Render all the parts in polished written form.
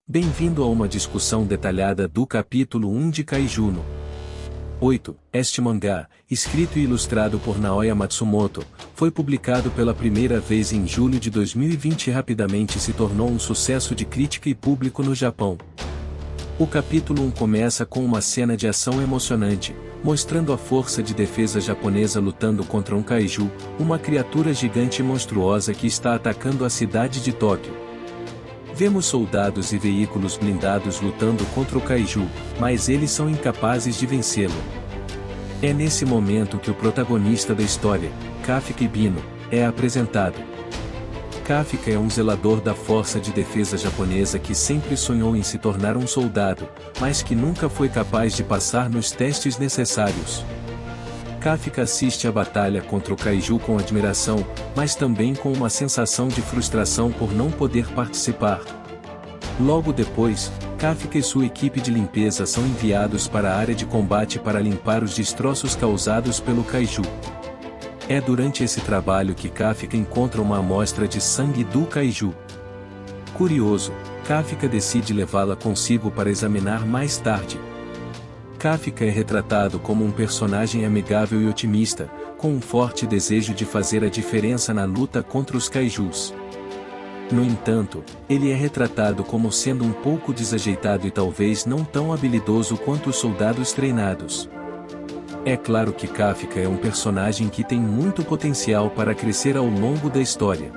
Bem-vindo a uma discussão detalhada do capítulo 1 de Kaiju no 8. Este mangá, escrito e ilustrado por Naoya Matsumoto, foi publicado pela primeira vez em julho de 2020 e rapidamente se tornou um sucesso de crítica e público no Japão. O capítulo 1 começa com uma cena de ação emocionante, mostrando a força de defesa japonesa lutando contra um kaiju, uma criatura gigante e monstruosa que está atacando a cidade de Tóquio. Vemos soldados e veículos blindados lutando contra o kaiju, mas eles são incapazes de vencê-lo. É nesse momento que o protagonista da história, Kafka Ibino, é apresentado. Kafka é um zelador da força de defesa japonesa que sempre sonhou em se tornar um soldado, mas que nunca foi capaz de passar nos testes necessários. Kafka assiste à batalha contra o kaiju com admiração, mas também com uma sensação de frustração por não poder participar. Logo depois, Kafka e sua equipe de limpeza são enviados para a área de combate para limpar os destroços causados pelo kaiju. É durante esse trabalho que Kafka encontra uma amostra de sangue do kaiju. Curioso, Kafka decide levá-la consigo para examinar mais tarde. Kafka é retratado como um personagem amigável e otimista, com um forte desejo de fazer a diferença na luta contra os kaijus. No entanto, ele é retratado como sendo um pouco desajeitado e talvez não tão habilidoso quanto os soldados treinados. É claro que Kafka é um personagem que tem muito potencial para crescer ao longo da história.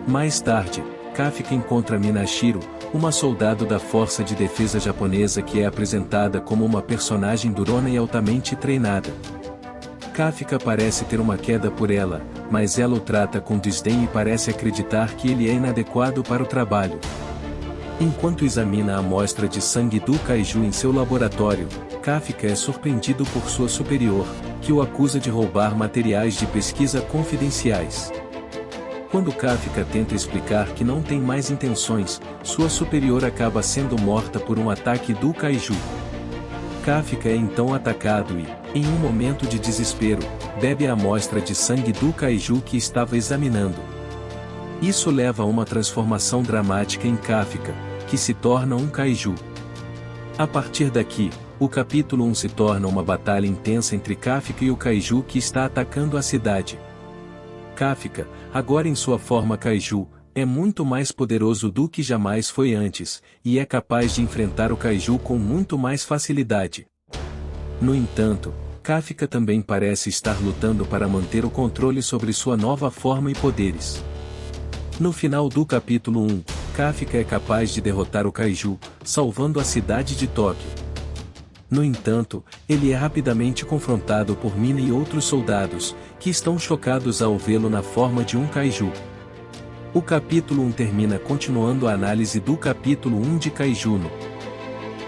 Mais tarde, Kafka encontra Minashiro, uma soldado da Força de Defesa japonesa que é apresentada como uma personagem durona e altamente treinada. Kafka parece ter uma queda por ela, mas ela o trata com desdém e parece acreditar que ele é inadequado para o trabalho. Enquanto examina a amostra de sangue do kaiju em seu laboratório, Kafka é surpreendido por sua superior, que o acusa de roubar materiais de pesquisa confidenciais. Quando Kafka tenta explicar que não tem mais intenções, sua superior acaba sendo morta por um ataque do kaiju. Kafka é então atacado e, em um momento de desespero, bebe a amostra de sangue do kaiju que estava examinando. Isso leva a uma transformação dramática em Kafka, que se torna um kaiju. A partir daqui, o capítulo 1 se torna uma batalha intensa entre Kafka e o kaiju que está atacando a cidade. Kafka, agora em sua forma kaiju, é muito mais poderoso do que jamais foi antes, e é capaz de enfrentar o kaiju com muito mais facilidade. No entanto, Kafka também parece estar lutando para manter o controle sobre sua nova forma e poderes. No final do capítulo 1, Kafka é capaz de derrotar o kaiju, salvando a cidade de Tóquio. No entanto, ele é rapidamente confrontado por Mina e outros soldados, que estão chocados ao vê-lo na forma de um kaiju. O capítulo 1 termina continuando a análise do capítulo 1 de Kaiju no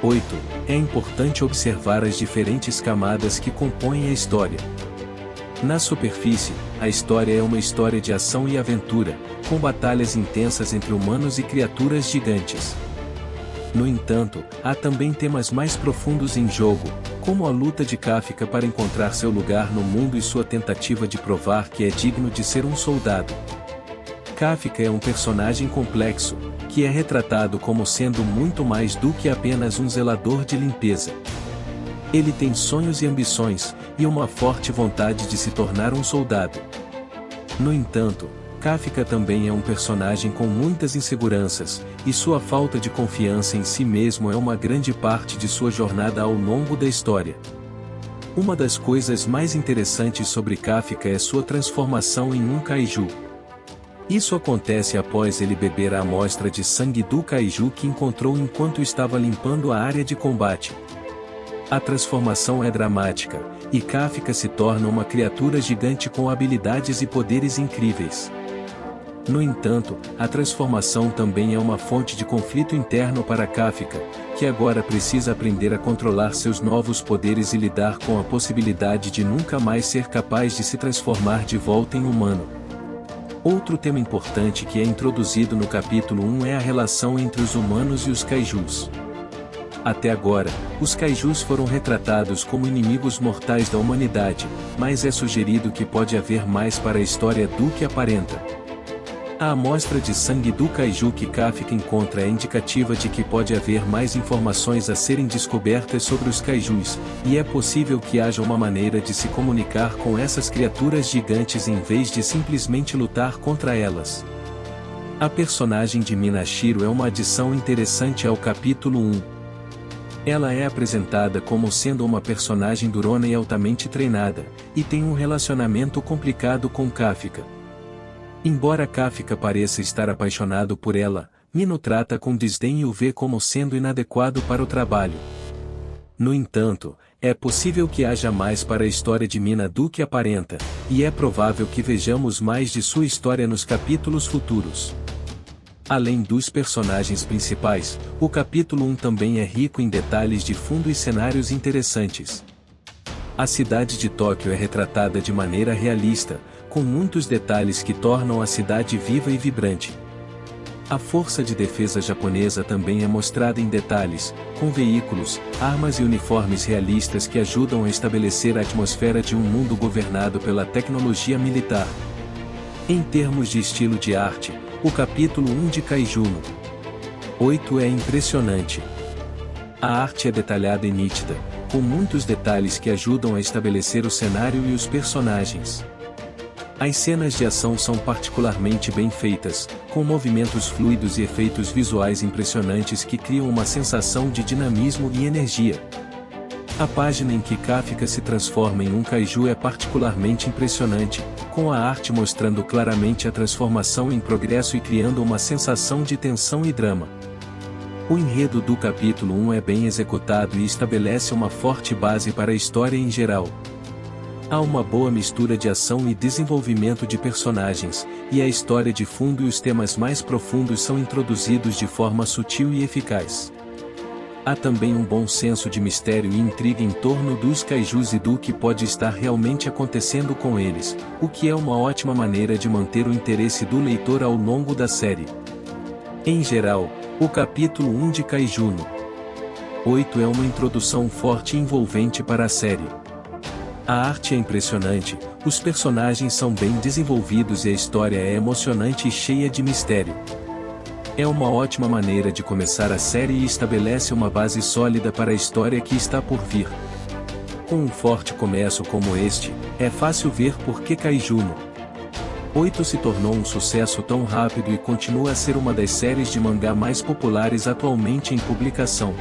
8. É importante observar as diferentes camadas que compõem a história. Na superfície, a história é uma história de ação e aventura, com batalhas intensas entre humanos e criaturas gigantes. No entanto, há também temas mais profundos em jogo, como a luta de Kafka para encontrar seu lugar no mundo e sua tentativa de provar que é digno de ser um soldado. Kafka é um personagem complexo, que é retratado como sendo muito mais do que apenas um zelador de limpeza. Ele tem sonhos e ambições, e uma forte vontade de se tornar um soldado. No entanto, Kafka também é um personagem com muitas inseguranças, e sua falta de confiança em si mesmo é uma grande parte de sua jornada ao longo da história. Uma das coisas mais interessantes sobre Kafka é sua transformação em um kaiju. Isso acontece após ele beber a amostra de sangue do kaiju que encontrou enquanto estava limpando a área de combate. A transformação é dramática, e Kafka se torna uma criatura gigante com habilidades e poderes incríveis. No entanto, a transformação também é uma fonte de conflito interno para Kafka, que agora precisa aprender a controlar seus novos poderes e lidar com a possibilidade de nunca mais ser capaz de se transformar de volta em humano. Outro tema importante que é introduzido no capítulo 1 é a relação entre os humanos e os kaijus. Até agora, os kaijus foram retratados como inimigos mortais da humanidade, mas é sugerido que pode haver mais para a história do que aparenta. A amostra de sangue do kaiju que Kafka encontra é indicativa de que pode haver mais informações a serem descobertas sobre os kaijus, e é possível que haja uma maneira de se comunicar com essas criaturas gigantes em vez de simplesmente lutar contra elas. A personagem de Minashiro é uma adição interessante ao capítulo 1. Ela é apresentada como sendo uma personagem durona e altamente treinada, e tem um relacionamento complicado com Kafka. Embora Kafka pareça estar apaixonado por ela, Mino trata com desdém e o vê como sendo inadequado para o trabalho. No entanto, é possível que haja mais para a história de Mina do que aparenta, e é provável que vejamos mais de sua história nos capítulos futuros. Além dos personagens principais, o capítulo 1 também é rico em detalhes de fundo e cenários interessantes. A cidade de Tóquio é retratada de maneira realista, com muitos detalhes que tornam a cidade viva e vibrante. A força de defesa japonesa também é mostrada em detalhes, com veículos, armas e uniformes realistas que ajudam a estabelecer a atmosfera de um mundo governado pela tecnologia militar. Em termos de estilo de arte, o capítulo 1 de Kaiju no 8 é impressionante. A arte é detalhada e nítida, com muitos detalhes que ajudam a estabelecer o cenário e os personagens. As cenas de ação são particularmente bem feitas, com movimentos fluidos e efeitos visuais impressionantes que criam uma sensação de dinamismo e energia. A página em que Kafka se transforma em um kaiju é particularmente impressionante, com a arte mostrando claramente a transformação em progresso e criando uma sensação de tensão e drama. O enredo do capítulo 1 é bem executado e estabelece uma forte base para a história em geral. Há uma boa mistura de ação e desenvolvimento de personagens, e a história de fundo e os temas mais profundos são introduzidos de forma sutil e eficaz. Há também um bom senso de mistério e intriga em torno dos kaijus e do que pode estar realmente acontecendo com eles, o que é uma ótima maneira de manter o interesse do leitor ao longo da série. Em geral, o capítulo 1 de Kaiju no 8 é uma introdução forte e envolvente para a série. A arte é impressionante, os personagens são bem desenvolvidos e a história é emocionante e cheia de mistério. É uma ótima maneira de começar a série e estabelece uma base sólida para a história que está por vir. Com um forte começo como este, é fácil ver por que Kaiju no 8 se tornou um sucesso tão rápido e continua a ser uma das séries de mangá mais populares atualmente em publicação.